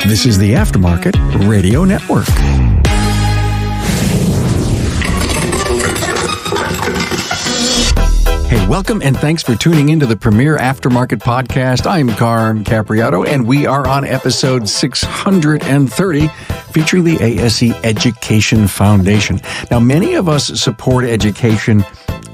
This is the Aftermarket Radio Network. Hey, welcome and thanks for tuning into the premier Aftermarket podcast. I'm Carm Capriato, and we are on episode 630, featuring the ASE Education Foundation. Now, many of us support education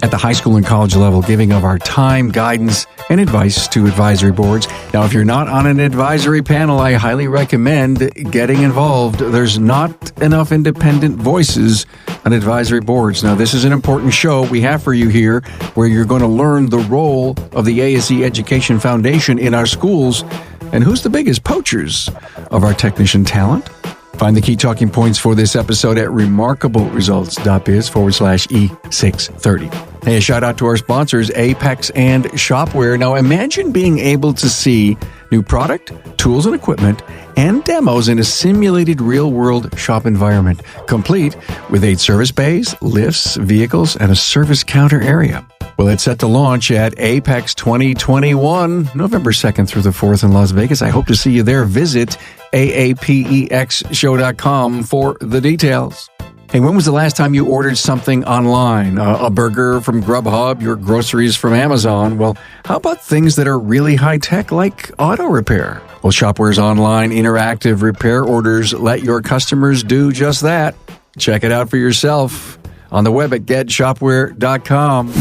at the high school and college level, giving of our time, guidance, and advice to advisory boards. Now, if you're not on an advisory panel, I highly recommend getting involved. There's not enough independent voices on advisory boards. Now, this is an important show we have for you here, where you're going to learn the role of the ASE Education Foundation in our schools and who's the biggest poachers of our technician talent. Find the key talking points for this episode at remarkableresults.biz/E630. Hey, a shout out to our sponsors, Apex and Shopware. Now, imagine being able to see new product, tools and equipment, and demos in a simulated real-world shop environment, complete with 8 service bays, lifts, vehicles, and a service counter area. Well, it's set to launch at Apex 2021, November 2nd through the 4th in Las Vegas. I hope to see you there. Visit aapexshow.com for the details. Hey, when was the last time you ordered something online? A burger from Grubhub, your groceries from Amazon? Well, how about things that are really high-tech like auto repair? Well, Shopware's online interactive repair orders let your customers do just that. Check it out for yourself on the web at getshopware.com.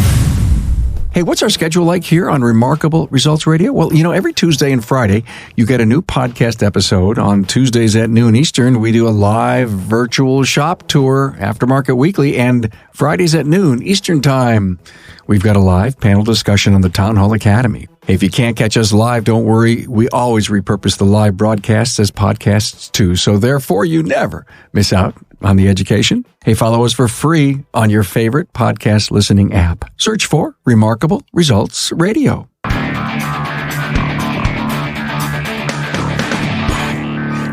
Hey, what's our schedule like here on Remarkable Results Radio? Well, every Tuesday and Friday, you get a new podcast episode. On Tuesdays at noon Eastern, we do a live virtual shop tour, Aftermarket Weekly, and Fridays at noon Eastern Time, we've got a live panel discussion on the Town Hall Academy. Hey, if you can't catch us live, don't worry. We always repurpose the live broadcasts as podcasts too, so therefore you never miss out on the education. Hey, follow us for free on your favorite podcast listening app. Search for Remarkable Results Radio.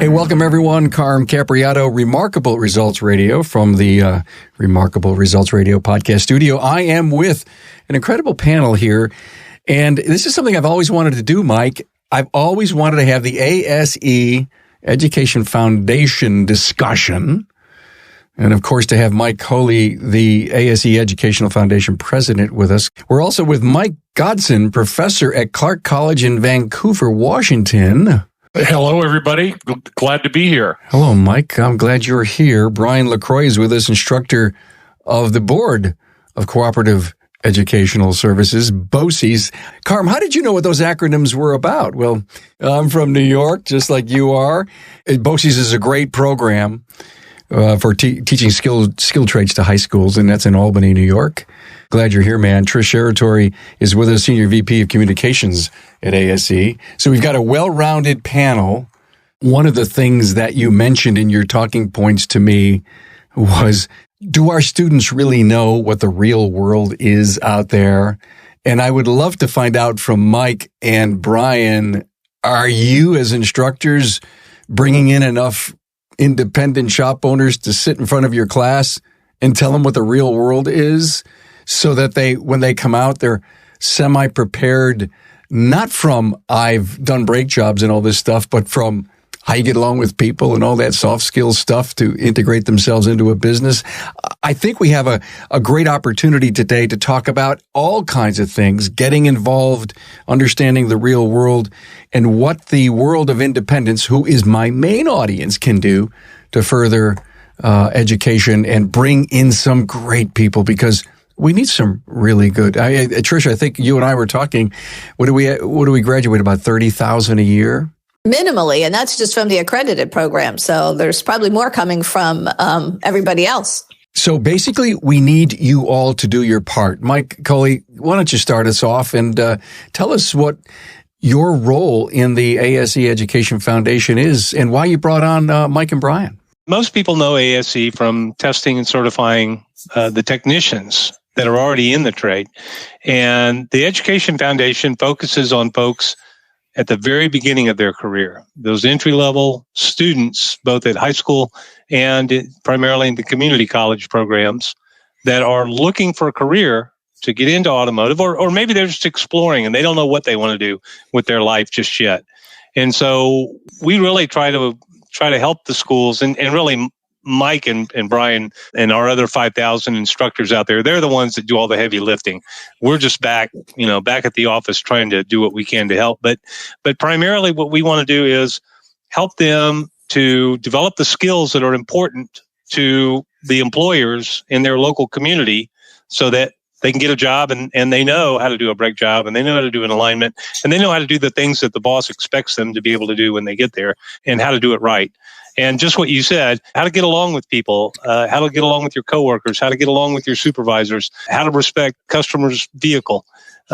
Hey, welcome everyone. Carm Capriato, Remarkable Results Radio from the Remarkable Results Radio podcast studio. I am with an incredible panel here, and this is something I've always wanted to do, Mike. I've always wanted to have the ASE Education Foundation discussion. And, of course, to have Mike Coley, the ASE Educational Foundation president, with us. We're also with Mike Godson, professor at Clark College in Vancouver, Washington. Hello, everybody. Glad to be here. Hello, Mike. I'm glad you're here. Brian LaCroix is with us, instructor of the Board of Cooperative Educational Services, BOCES. Carm, how did you know what those acronyms were about? Well, I'm from New York, just like you are. BOCES is a great program for teaching skill trades to high schools, and that's in Albany, New York. Glad you're here, man. Trish Serratoreis is with us, Senior VP of Communications at ASE. So we've got a well-rounded panel. One of the things that you mentioned in your talking points to me was, do our students really know what the real world is out there? And I would love to find out from Mike and Brian, are you as instructors bringing in enough independent shop owners to sit in front of your class and tell them what the real world is, so that when they come out, they're semi-prepared, not from I've done brake jobs and all this stuff, but from how you get along with people and all that soft skills stuff to integrate themselves into a business. I think we have a great opportunity today to talk about all kinds of things, getting involved, understanding the real world, and what the world of independence, who is my main audience, can do to further education and bring in some great people, because we need some really good. Trish, I think you and I were talking. What do we graduate, about 30,000 a year? Minimally, and that's just from the accredited program. So there's probably more coming from everybody else. So basically, we need you all to do your part. Mike Coley, why don't you start us off and tell us what your role in the ASE Education Foundation is and why you brought on Mike and Brian. Most people know ASE from testing and certifying the technicians that are already in the trade. And the Education Foundation focuses on folks at the very beginning of their career, those entry-level students, both at high school and primarily in the community college programs, that are looking for a career to get into automotive, or maybe they're just exploring and they don't know what they want to do with their life just yet. And so we really try to try to help the schools and really Mike and Brian and our other 5,000 instructors out there, they're the ones that do all the heavy lifting. We're just back at the office trying to do what we can to help. But primarily what we want to do is help them to develop the skills that are important to the employers in their local community so that they can get a job and they know how to do a brake job and they know how to do an alignment and they know how to do the things that the boss expects them to be able to do when they get there and how to do it right. And just what you said, how to get along with people, how to get along with your coworkers, how to get along with your supervisors, how to respect customers' vehicle,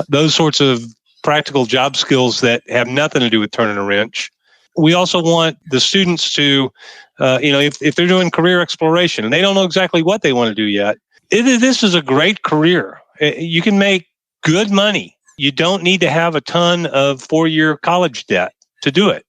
those sorts of practical job skills that have nothing to do with turning a wrench. We also want the students to, if they're doing career exploration and they don't know exactly what they want to do yet, this is a great career. You can make good money. You don't need to have a ton of 4-year college debt to do it.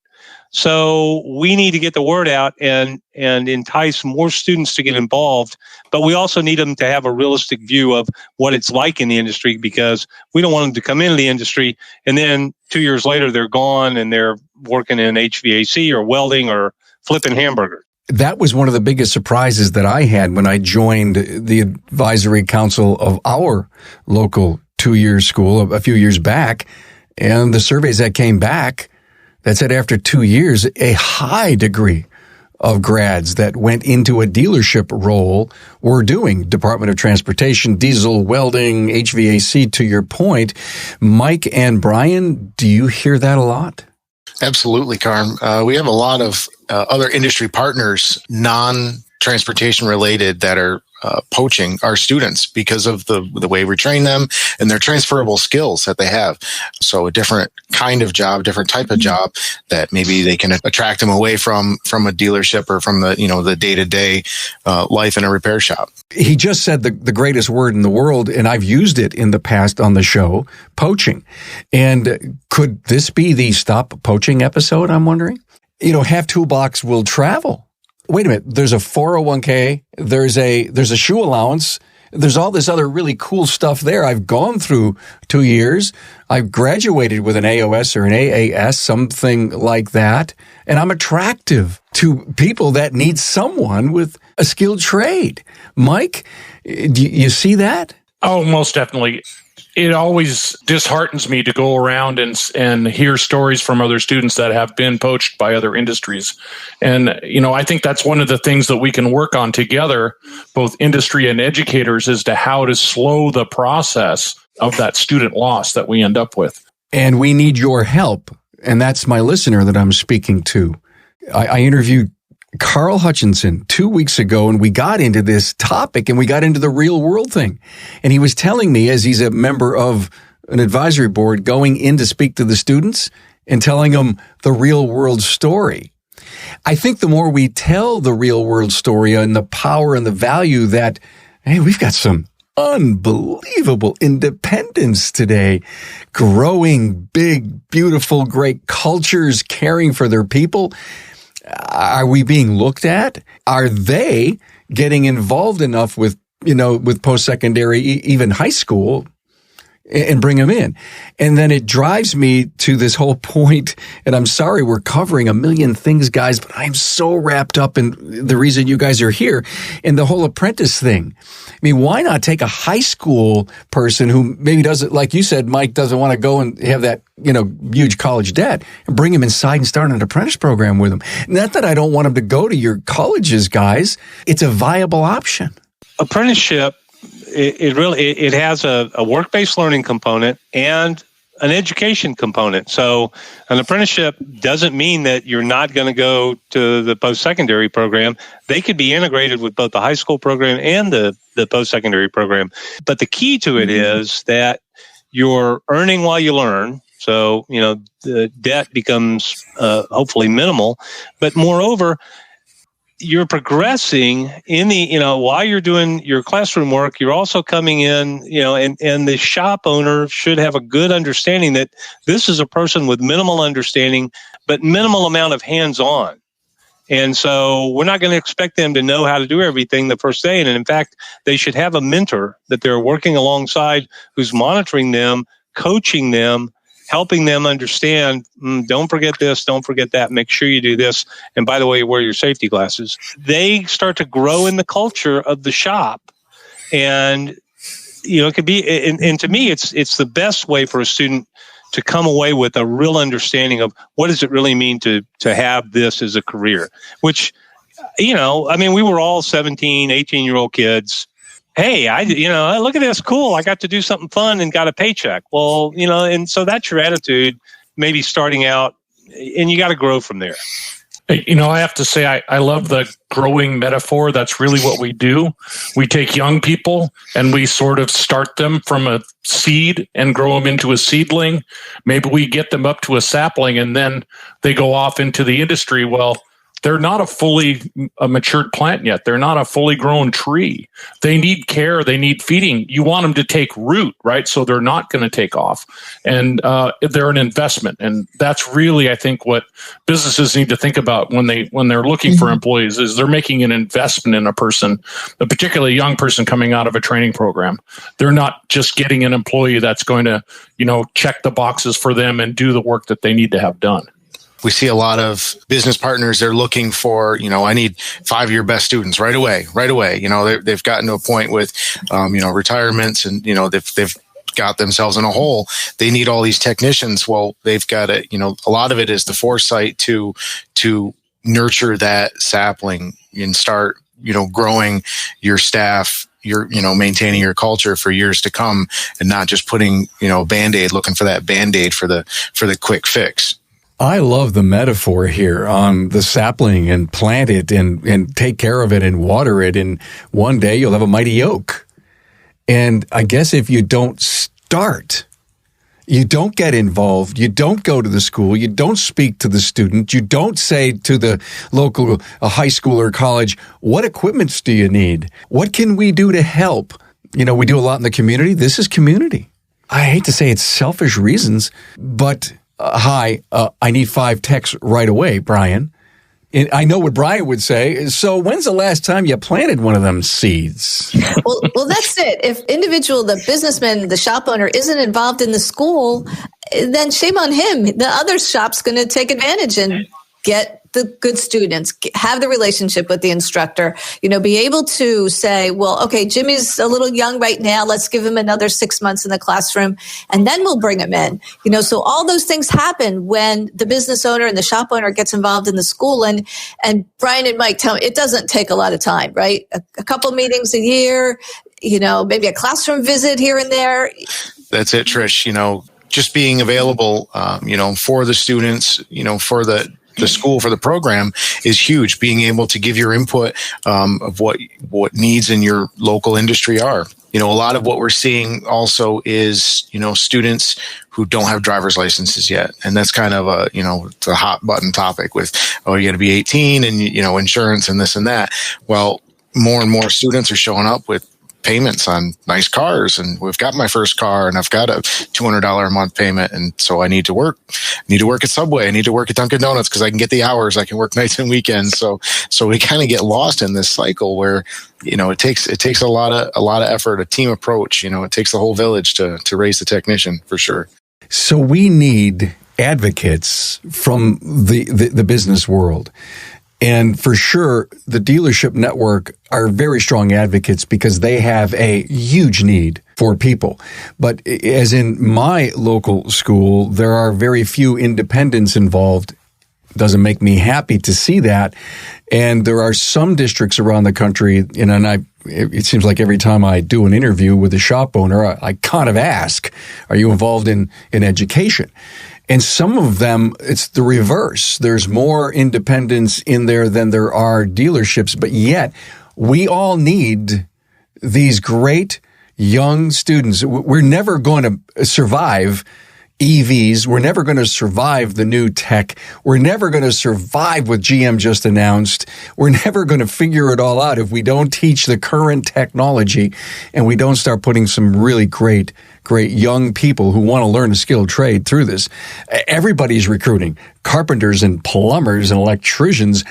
So we need to get the word out and entice more students to get involved. But we also need them to have a realistic view of what it's like in the industry, because we don't want them to come into the industry and then 2 years later they're gone and they're working in HVAC or welding or flipping hamburgers. That was one of the biggest surprises that I had when I joined the advisory council of our local 2-year school a few years back. And the surveys that came back that said after 2 years, a high degree of grads that went into a dealership role were doing Department of Transportation, diesel, welding, HVAC, to your point. Mike and Brian, do you hear that a lot? Absolutely, Carm. We have a lot of other industry partners, non-transportation related, that are poaching our students because of the way we train them and their transferable skills that they have. So a different kind of job, different type of job that maybe they can attract them away from a dealership or from the day-to-day life in a repair shop. He just said the greatest word in the world, and I've used it in the past on the show, poaching. And could this be the Stop Poaching episode, I'm wondering? Half Toolbox will travel. Wait a minute, there's a 401k, there's a shoe allowance, there's all this other really cool stuff there. I've gone through 2 years. I've graduated with an AOS or an AAS, something like that, and I'm attractive to people that need someone with a skilled trade. Mike, do you see that? Oh, most definitely. It always disheartens me to go around and hear stories from other students that have been poached by other industries. And, I think that's one of the things that we can work on together, both industry and educators, as to how to slow the process of that student loss that we end up with. And we need your help. And that's my listener that I'm speaking to. I interviewed Carl Hutchinson 2 weeks ago, and we got into this topic and we got into the real world thing. And he was telling me, as he's a member of an advisory board, going in to speak to the students and telling them the real world story. I think the more we tell the real world story and the power and the value that, hey, we've got some unbelievable independence today, growing big, beautiful, great cultures, caring for their people. Are we being looked at? Are they getting involved enough with post-secondary, even high school, and bring them in? And then it drives me to this whole point, and I'm sorry we're covering a million things, guys, but I'm so wrapped up in the reason you guys are here in the whole apprentice thing. I mean, why not take a high school person who maybe doesn't, like you said, Mike, doesn't want to go and have that, huge college debt, and bring him inside and start an apprentice program with him? Not that I don't want him to go to your colleges, guys. It's a viable option. Apprenticeship, it has a work-based learning component and an education component. So an apprenticeship doesn't mean that you're not going to go to the post-secondary program. They could be integrated with both the high school program and the post-secondary program. But the key to it is that you're earning while you learn. So, the debt becomes hopefully minimal. But moreover, you're progressing in the, while you're doing your classroom work, you're also coming in, and the shop owner should have a good understanding that this is a person with minimal understanding, but minimal amount of hands-on. And so we're not going to expect them to know how to do everything the first day. And in fact, they should have a mentor that they're working alongside who's monitoring them, coaching them, helping them understand, don't forget this, don't forget that, make sure you do this. And by the way, wear your safety glasses. They start to grow in the culture of the shop. And, it could be, and to me, it's the best way for a student to come away with a real understanding of what does it really mean to have this as a career, which, we were all 17, 18-year-old kids. Hey, look at this, cool. I got to do something fun and got a paycheck. Well, and so that's your attitude, maybe starting out, and you got to grow from there. I have to say, I love the growing metaphor. That's really what we do. We take young people and we sort of start them from a seed and grow them into a seedling. Maybe we get them up to a sapling and then they go off into the industry. Well, they're not a fully matured plant yet. They're not a fully grown tree. They need care. They need feeding. You want them to take root, right? So they're not going to take off. And they're an investment. And that's really, I think, what businesses need to think about when they're looking for employees is they're making an investment in a person, a particularly young person coming out of a training program. They're not just getting an employee that's going to, check the boxes for them and do the work that they need to have done. We see a lot of business partners, they're looking for, I need 5-year best students right away. They've gotten to a point with, retirements and, they've got themselves in a hole. They need all these technicians. Well, they've got to, a lot of it is the foresight to nurture that sapling and start, growing your staff, maintaining your culture for years to come and not just putting, Band-Aid, looking for that Band-Aid for the quick fix. I love the metaphor here on the sapling and plant it and take care of it and water it. And one day you'll have a mighty oak. And I guess if you don't start, you don't get involved, you don't go to the school, you don't speak to the student, you don't say to the local high school or college, what equipments do you need? What can we do to help? We do a lot in the community. This is community. I hate to say it's selfish reasons, but I need 5 techs right away, Brian. And I know what Brian would say. So when's the last time you planted one of them seeds? Well, that's it. If the businessman, the shop owner isn't involved in the school, then shame on him. The other shop's going to take advantage and get the good students, have the relationship with the instructor, be able to say, well, okay, Jimmy's a little young right now. Let's give him another 6 months in the classroom and then we'll bring him in. So all those things happen when the business owner and the shop owner gets involved in the school. And Brian and Mike tell me it doesn't take a lot of time, right? A couple meetings a year, maybe a classroom visit here and there. That's it, Trish. Just being available, for the students, for the school, for the program is huge. Being able to give your input of what needs in your local industry are. A lot of what we're seeing also is, students who don't have driver's licenses yet. And that's kind of it's a hot button topic with, you got to be 18 and, insurance and this and that. Well, more and more students are showing up with payments on nice cars, and we've got my first car and I've got a $200 a month payment, and so I need to work at Subway, I need to work at Dunkin' Donuts because I can get the hours, I can work nights and weekends. So we kind of get lost in this cycle where it takes a lot of effort, a team approach. It takes the whole village to raise the technician for sure. So we need advocates from the business world. And for sure, the dealership network are very strong advocates because they have a huge need for people. But as in my local school, there are very few independents involved. Doesn't make me happy to see that. And there are some districts around the country, it seems like every time I do an interview with a shop owner, I kind of ask, are you involved in education? And some of them, it's the reverse. There's more independents in there than there are dealerships, but yet we all need these great young students. We're never going to survive EVs. We're never going to survive the new tech. We're never going to survive what GM just announced. We're never going to figure it all out if we don't teach the current technology and we don't start putting some really great young people who want to learn a skilled trade through this. Everybody's recruiting carpenters and plumbers and electricians.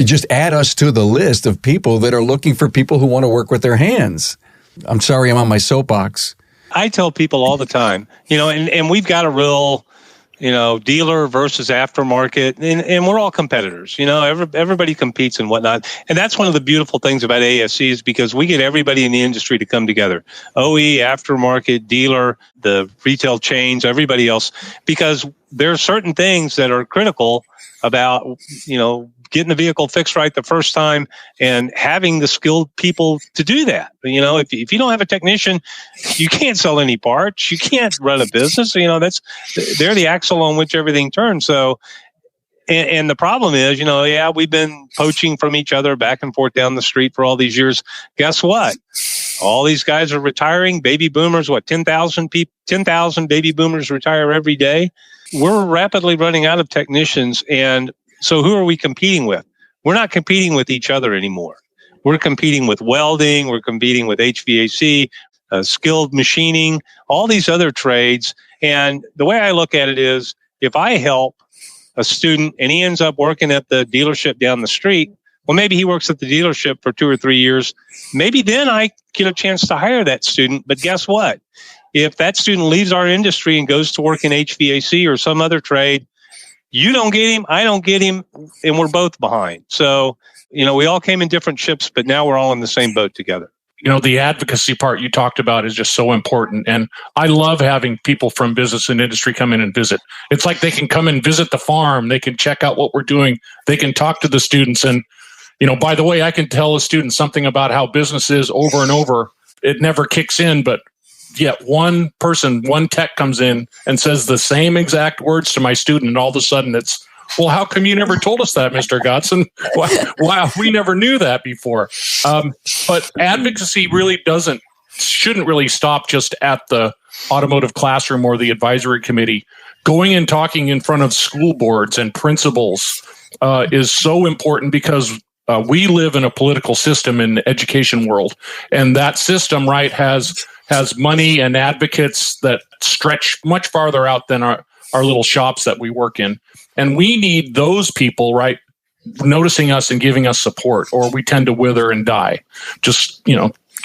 Just add us to the list of people that are looking for people who want to work with their hands. I'm sorry I'm on my soapbox. I tell people all the time, and we've got a real dealer versus aftermarket, and we're all competitors. Everybody competes and whatnot. And that's one of the beautiful things about ASE is because we get everybody in the industry to come together. OE, aftermarket, dealer, the retail chains, everybody else, because there are certain things that are critical about, getting the vehicle fixed right the first time and having the skilled people to do that. If you don't have a technician, you can't sell any parts. You can't run a business. They're the axle on which everything turns. So, and the problem is, we've been poaching from each other back and forth down the street for all these years. Guess what? All these guys are retiring. Baby boomers, 10,000 baby boomers retire every day. We're rapidly running out of technicians. And so who are we competing with? We're not competing with each other anymore. We're competing with welding. We're competing with HVAC, skilled machining, all these other trades. And the way I look at it is, if I help a student and he ends up working at the dealership down the street, well, maybe he works at the dealership for 2 or 3 years. Maybe then I get a chance to hire that student. But guess what? If that student leaves our industry and goes to work in HVAC or some other trade, you don't get him, I don't get him, and we're both behind. So, we all came in different ships, but now we're all in the same boat together. The advocacy part you talked about is just so important. And I love having people from business and industry come in and visit. It's like they can come and visit the farm. They can check out what we're doing. They can talk to the students. And, by the way, I can tell a student something about how business is over and over. It never kicks in, but yet one tech comes in and says the same exact words to my student, and all of a sudden it's, well, how come you never told us that, Mr. Godson? Wow, we never knew that before. But advocacy really shouldn't really stop just at the automotive classroom or the advisory committee. Going and talking in front of school boards and principals is so important, because we live in a political system in the education world, and that system, right, has money and advocates that stretch much farther out than our little shops that we work in. And we need those people, right, noticing us and giving us support, or we tend to wither and die. Just,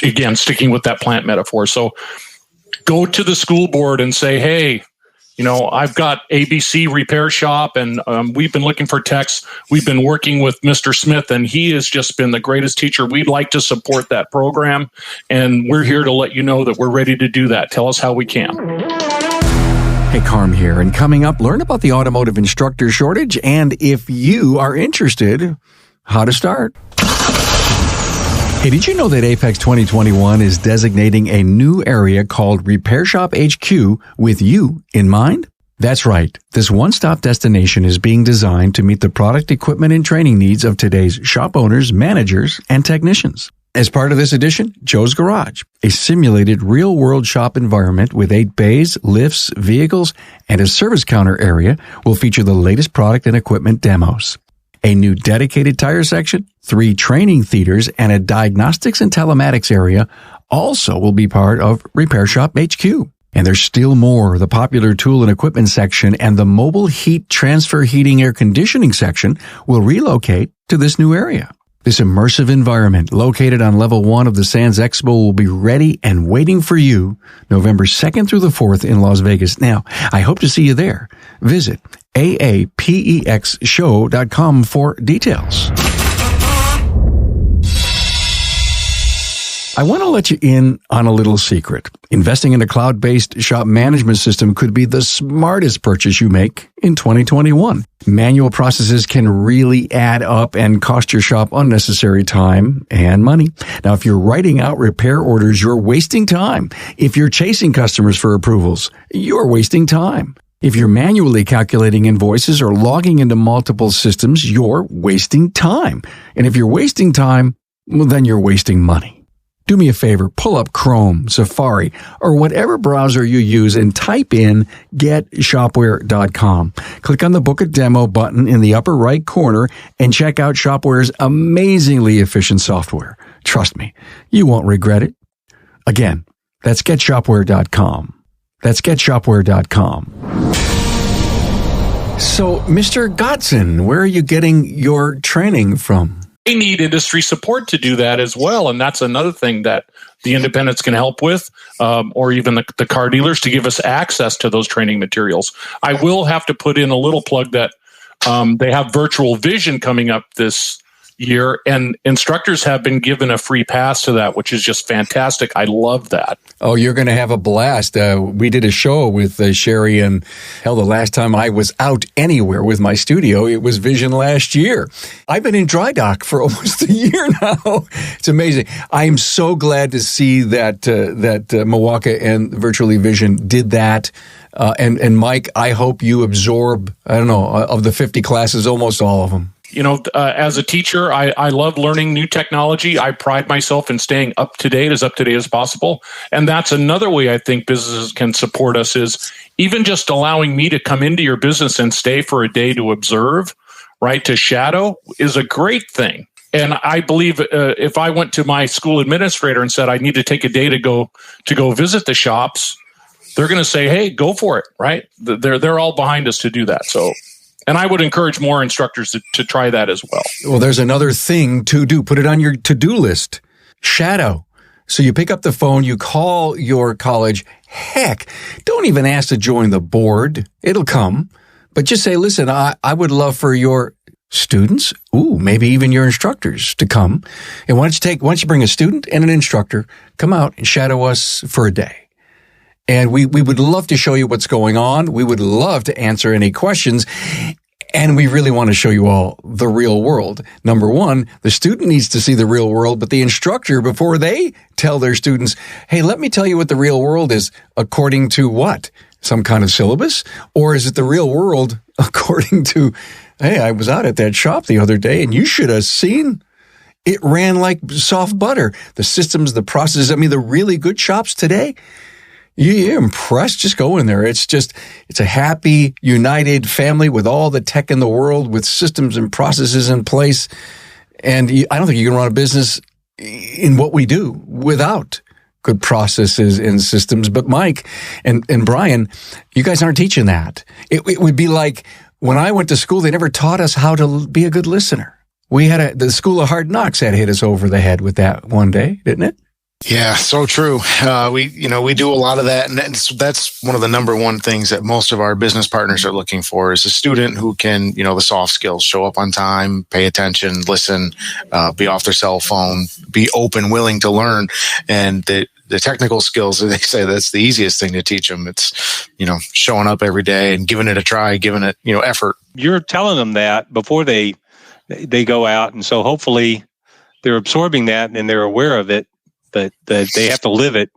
again, sticking with that plant metaphor. So go to the school board and say, hey, I've got ABC Repair Shop, and we've been looking for techs. We've been working with Mr. Smith, and he has just been the greatest teacher. We'd like to support that program, and we're here to let you know that we're ready to do that. Tell us how we can. Hey, Carm here, and coming up, learn about the automotive instructor shortage, and if you are interested, how to start. Hey, did you know that Apex 2021 is designating a new area called Repair Shop HQ with you in mind? That's right. This one-stop destination is being designed to meet the product, equipment, and training needs of today's shop owners, managers, and technicians. As part of this edition, Joe's Garage, a simulated real-world shop environment with 8 bays, lifts, vehicles, and a service counter area, will feature the latest product and equipment demos. A new dedicated tire section, 3 training theaters, and a diagnostics and telematics area also will be part of Repair Shop HQ. And there's still more. The popular tool and equipment section and the mobile heat transfer heating air conditioning section will relocate to this new area. This immersive environment, located on level 1 of the Sands Expo, will be ready and waiting for you November 2nd through the 4th in Las Vegas. Now, I hope to see you there. Visit aapexshow.com for details. I want to let you in on a little secret. Investing in a cloud-based shop management system could be the smartest purchase you make in 2021. Manual processes can really add up and cost your shop unnecessary time and money. Now, if you're writing out repair orders, you're wasting time. If you're chasing customers for approvals, you're wasting time. If you're manually calculating invoices or logging into multiple systems, you're wasting time. And if you're wasting time, well, then you're wasting money. Do me a favor, pull up Chrome, Safari, or whatever browser you use and type in getshopware.com. Click on the Book a Demo button in the upper right corner and check out Shopware's amazingly efficient software. Trust me, you won't regret it. Again, that's getshopware.com. That's getshopware.com. So, Mr. Godson, where are you getting your training from? they need industry support to do that as well. And that's another thing that the independents can help with, or even the car dealers, to give us access to those training materials. I will have to put in a little plug that they have virtual vision coming up this year, and instructors have been given a free pass to that, which is just fantastic. I love that. Oh, you're going to have a blast. We did a show with Sherry, and hell, the last time I was out anywhere with my studio, it was Vision last year. I've been in dry dock for almost a year now. It's amazing. I am so glad to see that Milwaukee and Virtually Vision did that. And Mike, I hope you absorb, I don't know, of the 50 classes, almost all of them. As a teacher, I love learning new technology. I pride myself in staying up to date as possible. And that's another way I think businesses can support us, is even just allowing me to come into your business and stay for a day to observe, right, to shadow, is a great thing. And I believe if I went to my school administrator and said I need to take a day to go visit the shops, they're going to say, hey, go for it, right? They're all behind us to do that. So. And I would encourage more instructors to try that as well. Well, there's another thing to do. Put it on your to-do list. Shadow. So you pick up the phone, you call your college. Heck, don't even ask to join the board. It'll come. But just say, listen, I would love for your students, maybe even your instructors, to come. And why don't you bring a student and an instructor, come out and shadow us for a day. And we would love to show you what's going on. We would love to answer any questions. And we really want to show you all the real world. Number one, the student needs to see the real world, but the instructor, before they tell their students, hey, let me tell you what the real world is, according to what? Some kind of syllabus? Or is it the real world according to, hey, I was out at that shop the other day and you should have seen it ran like soft butter. The systems, the processes, the really good shops today, you're impressed. Just go in there. It's a happy, united family with all the tech in the world, with systems and processes in place. And I don't think you can run a business in what we do without good processes and systems. But Mike and Brian, you guys aren't teaching that. It would be like when I went to school, they never taught us how to be a good listener. The School of Hard Knocks had hit us over the head with that one day, didn't it? Yeah, so true. We do a lot of that, and that's one of the number one things that most of our business partners are looking for, is a student who can, the soft skills, show up on time, pay attention, listen, be off their cell phone, be open, willing to learn, and the technical skills, they say that's the easiest thing to teach them. It's, showing up every day and giving it a try, giving it, effort. You're telling them that before they go out, and so hopefully they're absorbing that and they're aware of it. But they have to live it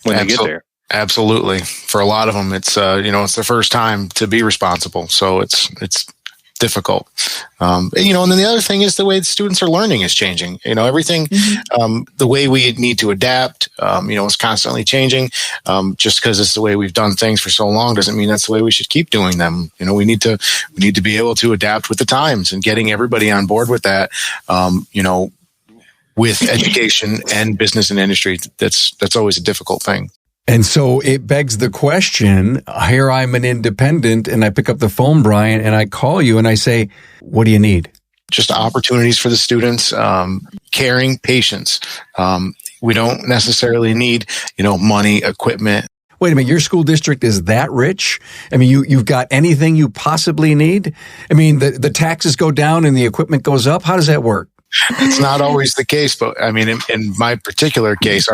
when they get there. Absolutely. For a lot of them, it's it's their first time to be responsible, so it's difficult. And then the other thing is the way the students are learning is changing. Everything, the way we need to adapt, is constantly changing. Just because it's the way we've done things for so long doesn't mean that's the way we should keep doing them. We need to be able to adapt with the times, and getting everybody on board with that. With education and business and industry, that's always a difficult thing. And so it begs the question, here I'm an independent and I pick up the phone, Brian, and I call you and I say, what do you need? Just opportunities for the students, caring, patience. We don't necessarily need, money, equipment. Wait a minute, your school district is that rich? You've got anything you possibly need? The taxes go down and the equipment goes up. How does that work? It's not always the case, but in my particular case,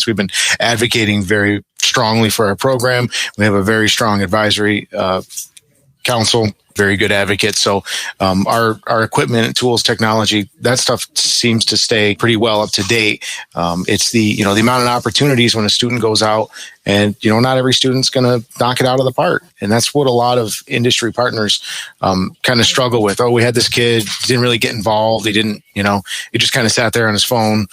we've been advocating very strongly for our program. We have a very strong advisory council, very good advocates. So our equipment, tools, technology, that stuff seems to stay pretty well up to date. It's the amount of opportunities when a student goes out, and not every student's going to knock it out of the park. And that's what a lot of industry partners kind of struggle with. Oh, we had this kid, didn't really get involved. He didn't, he just kind of sat there on his phone.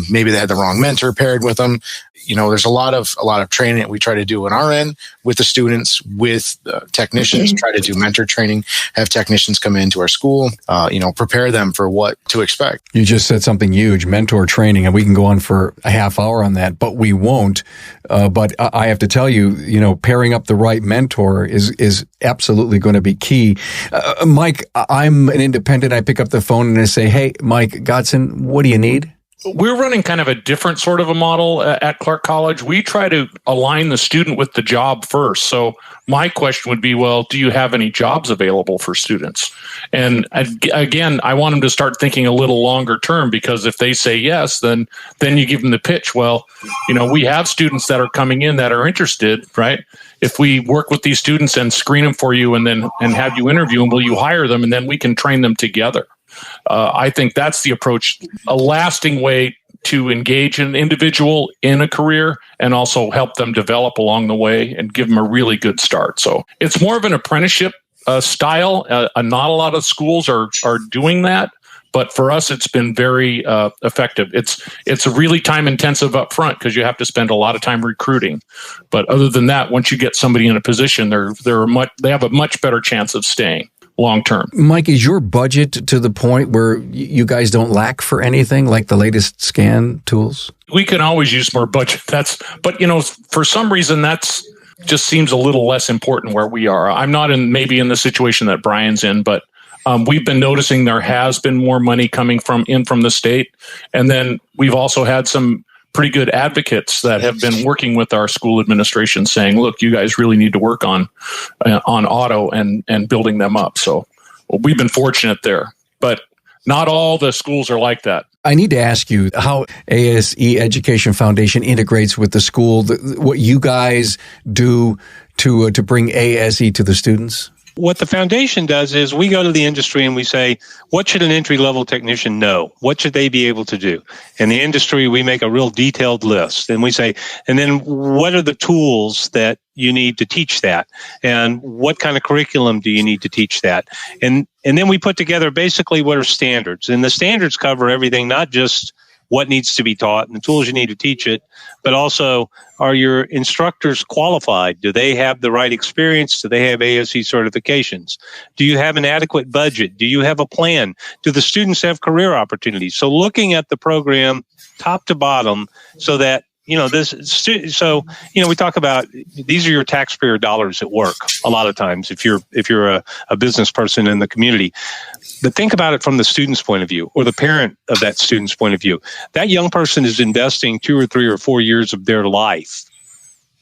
Maybe they had the wrong mentor paired with him. there's a lot of training that we try to do on our end with the students, with technicians, try to do mentor training, have technicians come into our school, prepare them for what to expect. You just said something huge, mentor training, and we can go on for a half hour on that, but we won't. But I have to tell you, pairing up the right mentor is absolutely going to be key. Mike, I'm an independent. I pick up the phone and I say, hey, Mike Godson, what do you need? We're running kind of a different sort of a model at Clark College. We try to align the student with the job first. So my question would be, well, do you have any jobs available for students? And again, I want them to start thinking a little longer term, because if they say yes, then you give them the pitch. Well, we have students that are coming in that are interested, right? If we work with these students and screen them for you and have you interview them, will you hire them? And then we can train them together. I think that's the approach, a lasting way to engage an individual in a career and also help them develop along the way and give them a really good start. So it's more of an apprenticeship style. Not a lot of schools are doing that, but for us, it's been very effective. It's really time intensive up front because you have to spend a lot of time recruiting. But other than that, once you get somebody in a position, they have a much better chance of staying long term. Mike, is your budget to the point where you guys don't lack for anything like the latest scan tools? We can always use more budget. But for some reason that's just seems a little less important where we are. I'm not maybe in the situation that Brian's in, but we've been noticing there has been more money coming from the state. And then we've also had some pretty good advocates that have been working with our school administration saying, look, you guys really need to work on auto and building them up. So we've been fortunate there, but not all the schools are like that. I need to ask you how ASE Education Foundation integrates with the school, what you guys do to bring ASE to the students. What the foundation does is we go to the industry and we say, what should an entry-level technician know? What should they be able to do? In the industry, we make a real detailed list. And we say, and then what are the tools that you need to teach that? And what kind of curriculum do you need to teach that? And then we put together basically what are standards. And the standards cover everything, not just what needs to be taught and the tools you need to teach it, but also, are your instructors qualified? Do they have the right experience? Do they have ASE certifications? Do you have an adequate budget? Do you have a plan? Do the students have career opportunities? So looking at the program top to bottom so that, we talk about these are your taxpayer dollars at work a lot of times if you're a business person in the community. But think about it from the student's point of view or the parent of that student's point of view. That young person is investing 2 or 3 or 4 years of their life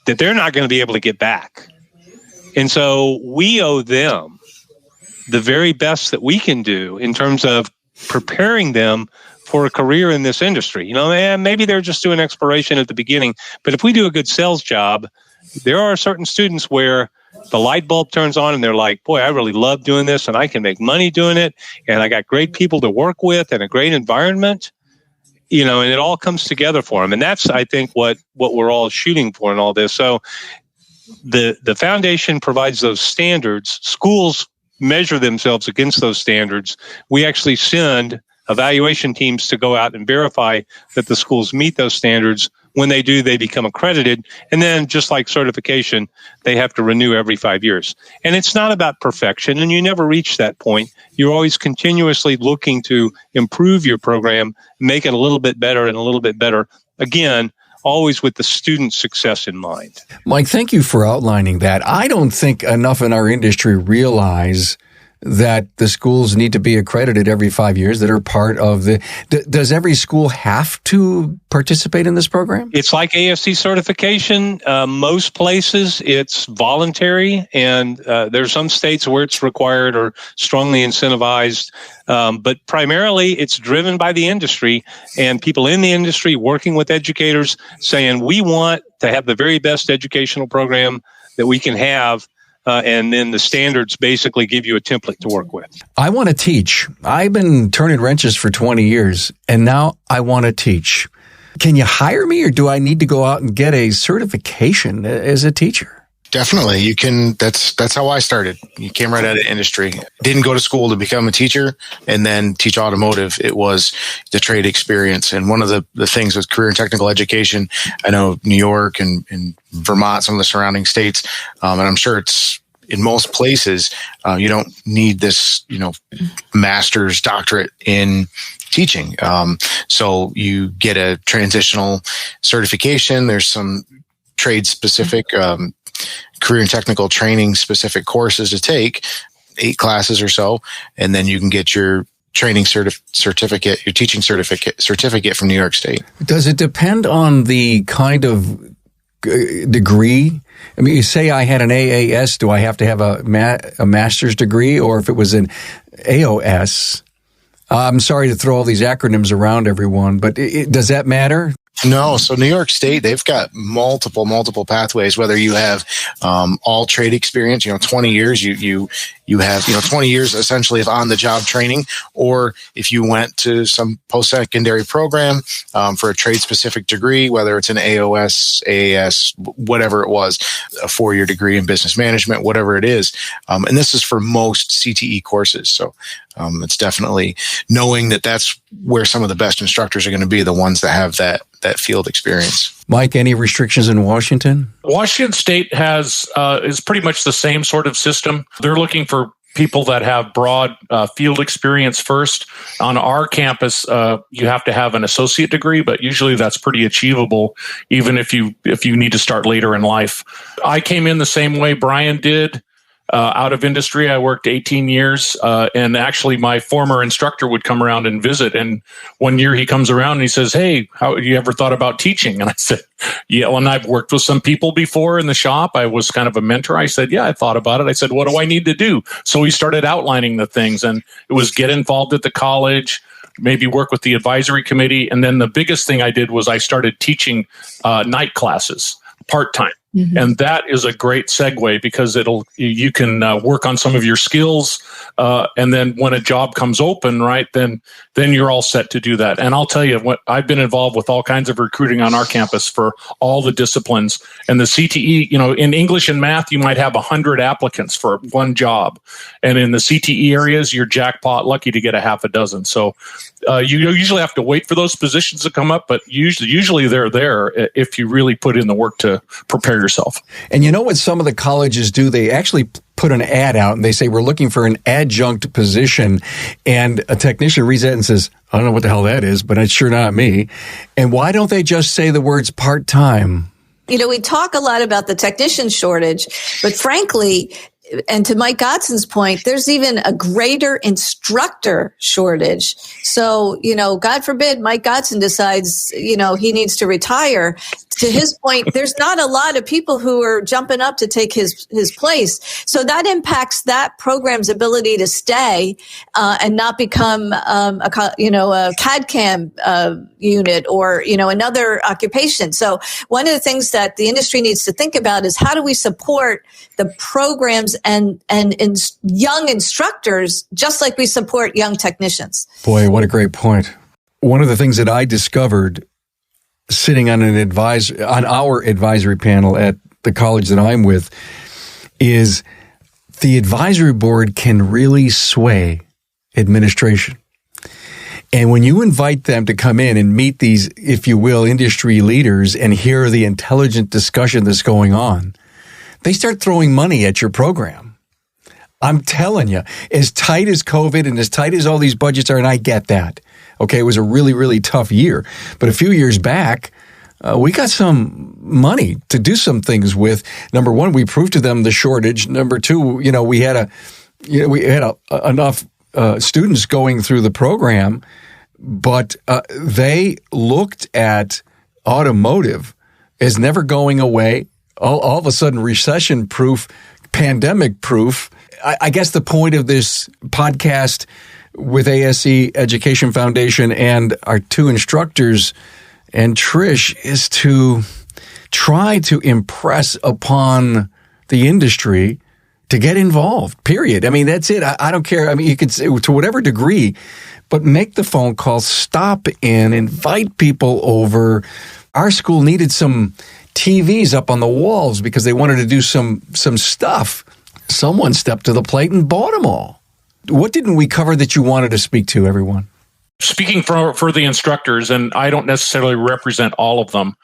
that they're not going to be able to get back. And so we owe them the very best that we can do in terms of preparing them for a career in this industry. Maybe they're just doing exploration at the beginning, but if we do a good sales job, there are certain students where the light bulb turns on and they're like, boy, I really love doing this and I can make money doing it. And I got great people to work with and a great environment, and it all comes together for them. And that's, I think, what we're all shooting for in all this. So the foundation provides those standards. Schools measure themselves against those standards. We actually send evaluation teams to go out and verify that the schools meet those standards. When they do, they become accredited. And then just like certification, they have to renew every 5 years. And it's not about perfection, and you never reach that point. You're always continuously looking to improve your program, make it a little bit better and a little bit better. Again, always with the student's success in mind. Mike, thank you for outlining that. I don't think enough in our industry realize that the schools need to be accredited every 5 years that are part of the... Does every school have to participate in this program? It's like ASE certification. Most places it's voluntary, and there's some states where it's required or strongly incentivized. But primarily it's driven by the industry and people in the industry working with educators saying, we want to have the very best educational program that we can have. And then the standards basically give you a template to work with. I want to teach. I've been turning wrenches for 20 years, and now I want to teach. Can you hire me, or do I need to go out and get a certification as a teacher? Definitely. You can, that's how I started. You came right out of industry. Didn't go to school to become a teacher and then teach automotive. It was the trade experience. And one of the things with career and technical education, I know New York and Vermont, some of the surrounding states, and I'm sure it's in most places, you don't need this, master's doctorate in teaching. So you get a transitional certification. There's some trade specific, career and technical training specific courses to take, 8 classes or so, and then you can get your training certificate, your teaching certificate from New York State. Does it depend on the kind of degree? I mean, you say I had an AAS, do I have to have a master's degree? Or if it was an AOS, I'm sorry to throw all these acronyms around everyone, but does that matter? No. So New York State, they've got multiple pathways, whether you have all trade experience, 20 years, you have, 20 years essentially of on-the-job training, or if you went to some post-secondary program for a trade-specific degree, whether it's an AOS, AAS, whatever it was, a 4-year degree in business management, whatever it is. And this is for most CTE courses. So it's definitely knowing that that's where some of the best instructors are going to be, the ones that have that field experience. Mike, any restrictions in Washington? Washington State is pretty much the same sort of system. They're looking for people that have broad field experience first. On our campus, you have to have an associate degree, but usually that's pretty achievable, even if you need to start later in life. I came in the same way Brian did. Out of industry, I worked 18 years, and actually my former instructor would come around and visit. And one year he comes around and he says, "Hey, how you ever thought about teaching?" And I said, "Yeah, well, and I've worked with some people before in the shop. I was kind of a mentor." I said, "Yeah, I thought about it." I said, "What do I need to do?" So we started outlining the things, and it was get involved at the college, maybe work with the advisory committee. And then the biggest thing I did was I started teaching night classes part-time. Mm-hmm. And that is a great segue because you can work on some of your skills, and then when a job comes open, right, then you're all set to do that. And I'll tell you, I've been involved with all kinds of recruiting on our campus for all the disciplines. And the CTE, in English and math, you might have 100 applicants for one job, and in the CTE areas, you're jackpot lucky to get a half a dozen. So you usually have to wait for those positions to come up, but usually they're there if you really put in the work to prepare yourself. And you know what some of the colleges do? They actually put an ad out and they say, "We're looking for an adjunct position." And a technician reads that and says, "I don't know what the hell that is, but it's sure not me." And why don't they just say the words part-time? We talk a lot about the technician shortage, but frankly, and to Mike Godson's point, there's even a greater instructor shortage. So, God forbid Mike Godson decides, he needs to retire. To his point, there's not a lot of people who are jumping up to take his place. So that impacts that program's ability to stay and not become a CAD/CAM unit or, another occupation. So one of the things that the industry needs to think about is how do we support the programs and young instructors just like we support young technicians. Boy, what a great point. One of the things that I discovered sitting on our advisory panel at the college that I'm with is the advisory board can really sway administration. And when you invite them to come in and meet these, if you will, industry leaders and hear the intelligent discussion that's going on, they start throwing money at your program. I'm telling you, as tight as COVID and as tight as all these budgets are, and I get that. Okay, it was a really, really tough year. But a few years back, we got some money to do some things with. Number one, we proved to them the shortage. Number two, we had enough students going through the program, but they looked at automotive as never going away. All of a sudden, recession-proof, pandemic-proof. I guess the point of this podcast with ASE Education Foundation and our 2 instructors and Trish is to try to impress upon the industry to get involved, period. I mean, that's it. I don't care. I mean, you could say to whatever degree, but make the phone call, stop in, invite people over. Our school needed some TVs up on the walls because they wanted to do some stuff. Someone stepped to the plate and bought them all. What didn't we cover that you wanted to speak to, everyone? Speaking for the instructors, and I don't necessarily represent all of them,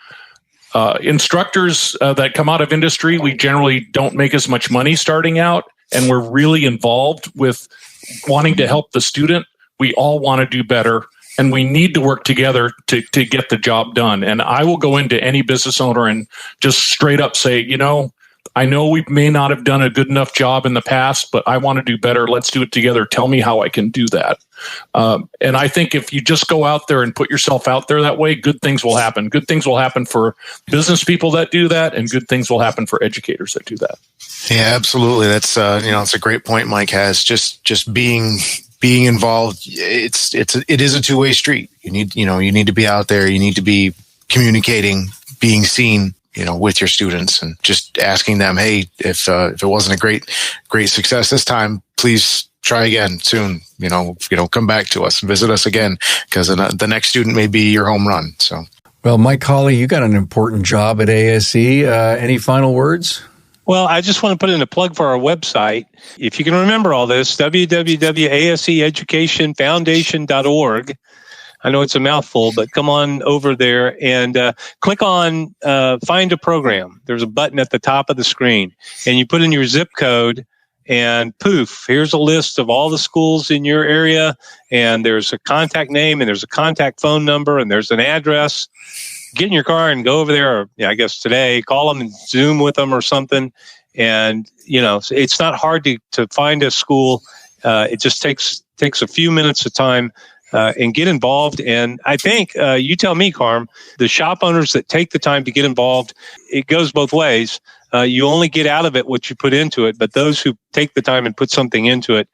instructors that come out of industry, we generally don't make as much money starting out, and we're really involved with wanting to help the student. We all want to do better, and we need to work together to get the job done. And I will go into any business owner and just straight up say, I know we may not have done a good enough job in the past, but I want to do better. Let's do it together. Tell me how I can do that. And I think if you just go out there and put yourself out there that way, good things will happen. Good things will happen for business people that do that, and good things will happen for educators that do that. Yeah, absolutely. That's it's a great point Mike has. Just being involved. It is a two-way street. You need to be out there. You need to be communicating, being seen, with your students, and just asking them, hey, if it wasn't a great success this time, please try again soon. Come back to us and visit us again, because the next student may be your home run. So, well, Mike Coley, you got an important job at ASE. Any final words? Well, I just want to put in a plug for our website. If you can remember all this, www.aseeducationfoundation.org. I know it's a mouthful, but come on over there and click on Find a Program. There's a button at the top of the screen, and you put in your zip code, and poof, here's a list of all the schools in your area, and there's a contact name, and there's a contact phone number, and there's an address. Get in your car and go over there, or I guess today, call them and Zoom with them or something. And, it's not hard to find a school. It just takes a few minutes of time. And get involved. And I think, you tell me, Carm, the shop owners that take the time to get involved, it goes both ways. You only get out of it what you put into it, but those who take the time and put something into it,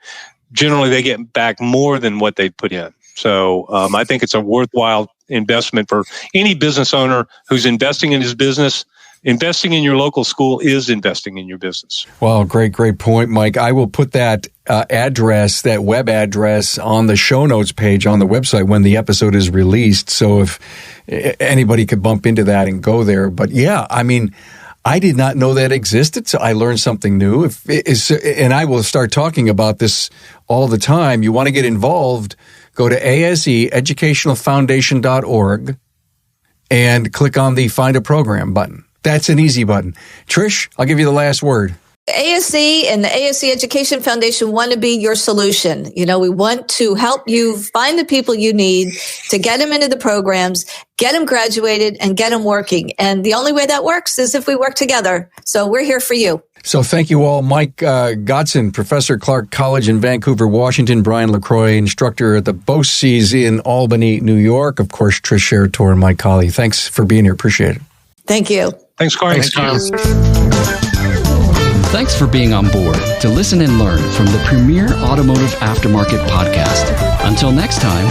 generally they get back more than what they put in. So I think it's a worthwhile investment for any business owner who's investing in his business. Investing in your local school is investing in your business. Well, great point, Mike. I will put that address, that web address, on the show notes page on the website when the episode is released. So if anybody could bump into that and go there. But yeah, I did not know that existed, so I learned something new. And I will start talking about this all the time. You want to get involved, go to aseeducationalfoundation.org and click on the Find a Program button. That's an easy button. Trish, I'll give you the last word. ASE and the ASE Education Foundation want to be your solution. We want to help you find the people you need to get them into the programs, get them graduated, and get them working. And the only way that works is if we work together. So we're here for you. So thank you all. Mike Godson, Professor Clark College in Vancouver, Washington. Brian LaCroix, instructor at the BOCES in Albany, New York. Of course, Trish Serratoreis and Mike Coley. Thanks for being here. Appreciate it. Thank you. Thanks, Carm. Thanks for being on board to listen and learn from the premier automotive aftermarket podcast. Until next time.